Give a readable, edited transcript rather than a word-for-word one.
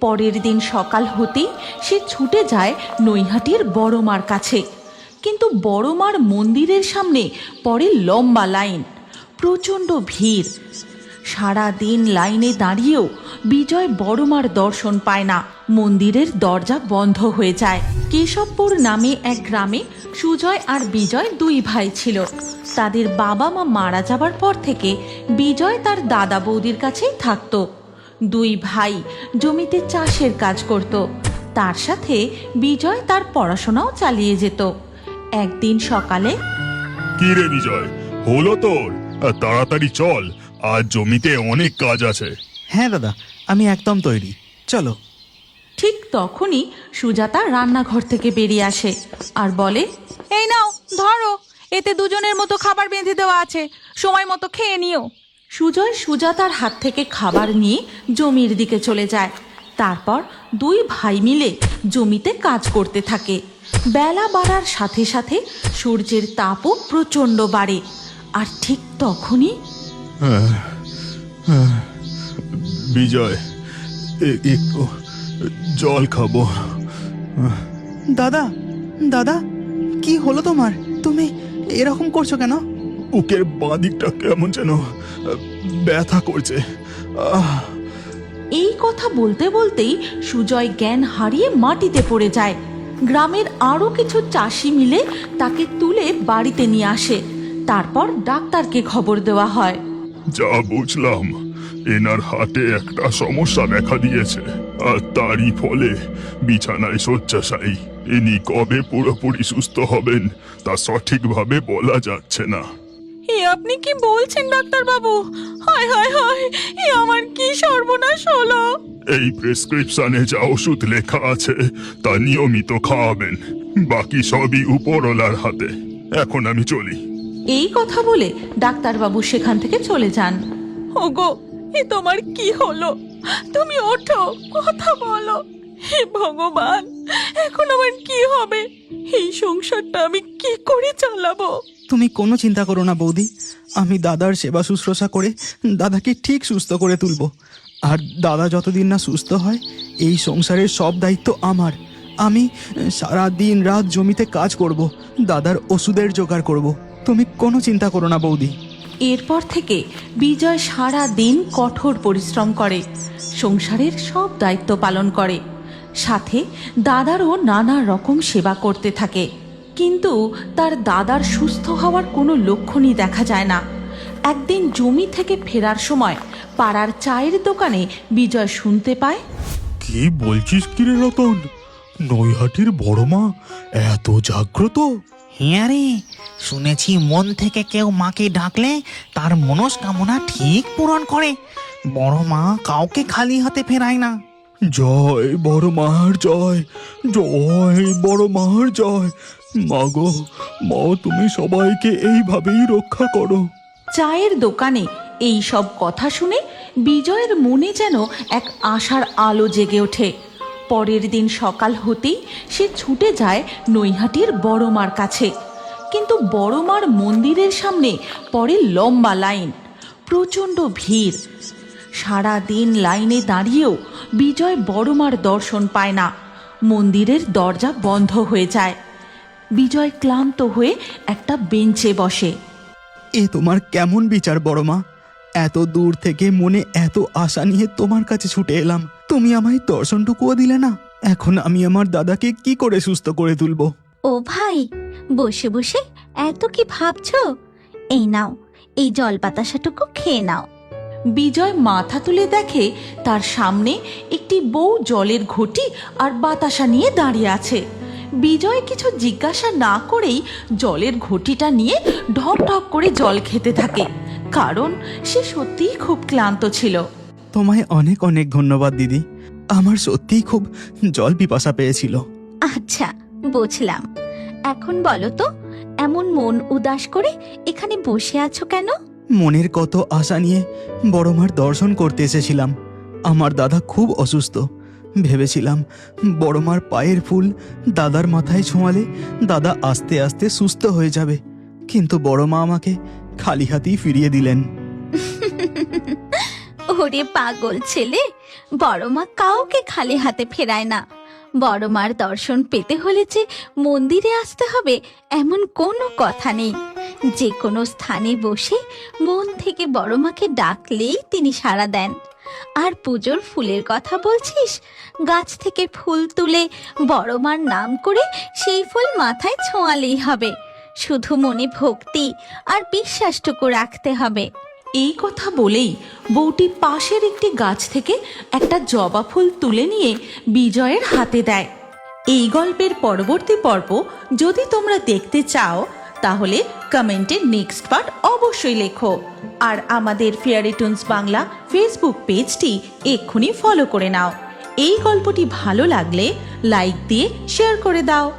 পরের দিন সকাল হতেই সে ছুটে যায় নৈহাটির বড় মার কাছে। কিন্তু বড় মার মন্দিরের সামনে পড়ে লম্বা লাইন, প্রচণ্ড ভিড়। সারা দিন লাইনে দাঁড়িয়েও বিজয় বড় মার দর্শন পায় না। মন্দিরের দরজা বন্ধ হয়ে যায়। কেশবপুর নামে এক গ্রামে সুজয় আর বিজয় দুই ভাই ছিল। তাদের বাবা মা মারা যাবার পর থেকে বিজয় তার দাদা বৌদির কাছেই থাকত। দুই ভাই জমিতে চাষের কাজ করত, তার সাথে বিজয় তার পড়াশোনাও চালিয়ে যেত। একদিন সকালে, কি রে বিজয়, হলো তোর? তাড়াতাড়ি চল, আজ জমিতে অনেক কাজ আছে। হ্যাঁ দাদা, আমি একদম তৈরি, চলো। ঠিক তখনই সুজাতা রান্নাঘর থেকে বেরিয়ে আসে আর বলে, এই নাও ধরো, এতে দুজনের মতো খাবার বেঁধে দেওয়া আছে, সময় মতো খেয়ে নিও। সুজয় সুজাতার হাত থেকে খাবার নিয়ে জমির দিকে চলে যায়। তারপর দুই ভাই মিলে জমিতে কাজ করতে থাকে। বেলা বাড়ার সাথে সাথে সূর্যের তাপও প্রচণ্ড বাড়ে। আর ঠিক তখনই বিজয়, একটু জল খাবো। দাদা, দাদা, কি হলো তোমার? তুমি এরকম করছো কেন? বুকের বাঁ দিকটা কেমন যেন ব্যথা করছে। এই কথা বলতে বলতেই সুজয় জ্ঞান হারিয়ে মাটিতে পড়ে যায়। গ্রামের আরও কিছু চাষি মিলে তাকে তুলে বাড়িতে নিয়ে আসে। তারপর ডাক্তারকে খবর দেওয়া হয়। যা বুঝলাম, এনার হাতে একটা সমস্যা দেখা দিয়েছে, আর তারই ফলে বিছানায় শয্যাশায়ী। ইনি কবে পুরোপুরি সুস্থ হবেন তা সঠিকভাবে বলা যাচ্ছে না। এ আপনি কি বলছেন ডাক্তার বাবু? হায় হায় হায়, এ আমার কি সর্বনাশ হলো! এই প্রেসক্রিপশনে যা ওষুধ লেখা আছে তা নিয়মিত খাওয়াবেন, বাকি সবই উপরওয়ালার হাতে। এখন আমি চলি। এই কথা বলে ডাক্তারবাবু সেখান থেকে চলে যান। ওগো, এ তোমার কি হলো? তুমি ওঠো, কথা বলো। হে ভগবান, এখন আমার কি হবে? এই সংসারটা আমি কি করে চালাবো? তুমি কোনো চিন্তা করো না বৌদি, আমি দাদার সেবা শুশ্রূষা করে দাদাকে ঠিক সুস্থ করে তুলব। আর দাদা যতদিন না সুস্থ হয়, এই সংসারের সব দায়িত্ব আমার। আমি সারা দিন রাত জমিতে কাজ করব, দাদার ওষুধের জোগাড় করব। তুমি কোনো চিন্তা করো না বৌদি। এরপর থেকে বিজয় সারা দিন কঠোর পরিশ্রম করে, সংসারের সব দায়িত্ব পালন করে, সাথে দাদারও নানা রকম সেবা করতে থাকে। কিন্তু তার দাদার সুস্থ হওয়ার কোনো লক্ষণই দেখা যায় না। একদিন জমি থেকে ফেরার সময় পাড়ার চায়ের দোকানে বিজয় শুনতে পায়, কি বলছিস কিরে রতন? নৈহাটির বড় মা এত জাগ্রত? হ্যাঁ রে, শুনেছি মন থেকে কেউ মাকে ডাকলে তার মনস্কামনা ঠিক পূরণ করে। বড় মা কাউকে খালি হাতে ফেরায় না। জয় বড় মার জয়, জয় বড় মার জয়। মাগো, মা তুমি সবাইকে এইভাবেই রক্ষা করো। চায়ের দোকানে এই সব কথা শুনে বিজয়ের মনে যেন এক আশার আলো জেগে ওঠে। পরের দিন সকাল হতেই সে ছুটে যায় নৈহাটির বড় মার কাছে। কিন্তু বড় মার মন্দিরের সামনে পড়ে লম্বা লাইন, প্রচণ্ড ভিড়। সারা দিন লাইনে দাঁড়িয়েও বিজয় বড় মার দর্শন পায় না। মন্দিরের দরজা বন্ধ হয়ে যায়। বিজয় ক্লান্ত হয়ে একটা বেঞ্চে বসে। এ তোমার কেমন বিচার বড় মা? এত দূর থেকে মনে এত আশা নিয়ে তোমার কাছে ছুটে এলাম, তুমি আমায় দর্শনটুকুও দিলে না। এখন আমি আমার দাদাকে কি করে সুস্থ করে তুলবো? ও ভাই, বসে বসে এত কি ভাবছো? এই নাও, এই জল বাতাসাটুকু খেয়ে নাও। বিজয় মাথা তুলে দেখে তার সামনে একটি বউ জলের ঘটি আর বাতাসা নিয়ে দাঁড়িয়ে আছে। বিজয় কিছু জিজ্ঞাসা না করেই জলের ঘটিটা নিয়ে ঢক ঢক করে জল খেতে থাকে, কারণ সে সত্যিই খুব ক্লান্ত ছিল। তোমায় অনেক অনেক ধন্যবাদ দিদি, আমার সত্যিই খুব জল পিপাসা পেয়েছিল। আচ্ছা, বুঝলাম। এখন বলো তো, এমন মন উদাস করে এখানে বসে আছো কেন? মনের কত আশা নিয়ে বড় মার দর্শন করতে এসেছিলাম। আমার দাদা খুব অসুস্থ, ভেবেছিলাম বড় মার পায়ের ফুল দাদার মাথায় ছোঁয়ালে দাদা আস্তে আস্তে সুস্থ হয়ে যাবে। কিন্তু বড় মা আমাকে খালি হাতেই ফিরিয়ে দিলেন। ওরে পাগল ছেলে, বড় মা কাউকে খালি হাতে ফেরায় না। বড় মার দর্শন পেতে হলে যে মন্দিরে আসতে হবে এমন কোনো কথা নেই। যে কোনো স্থানে বসে মন থেকে বড় মাকে ডাকলেই তিনি সাড়া দেন। আর পুজোর ফুলের কথা বলছিস, গাছ থেকে ফুল তুলে বড় মার নাম করে সেই ফুল মাথায় ছোঁয়ালেই হবে। শুধু মনে ভক্তি আর বিশ্বাসটুকু রাখতে হবে। এই কথা বলেই বউটি পাশের একটি গাছ থেকে একটা জবা ফুল তুলে নিয়ে বিজয়ের হাতে দেয়। এই গল্পের পরবর্তী পর্ব যদি তোমরা দেখতে চাও তাহলে কমেন্টে নেক্সট পার্ট অবশ্যই লেখো। আর আমাদের ফেয়ারি টুনস বাংলা ফেসবুক পেজটি এক্ষুনি ফলো করে নাও। এই গল্পটি ভালো লাগলে লাইক দিয়ে শেয়ার করে দাও।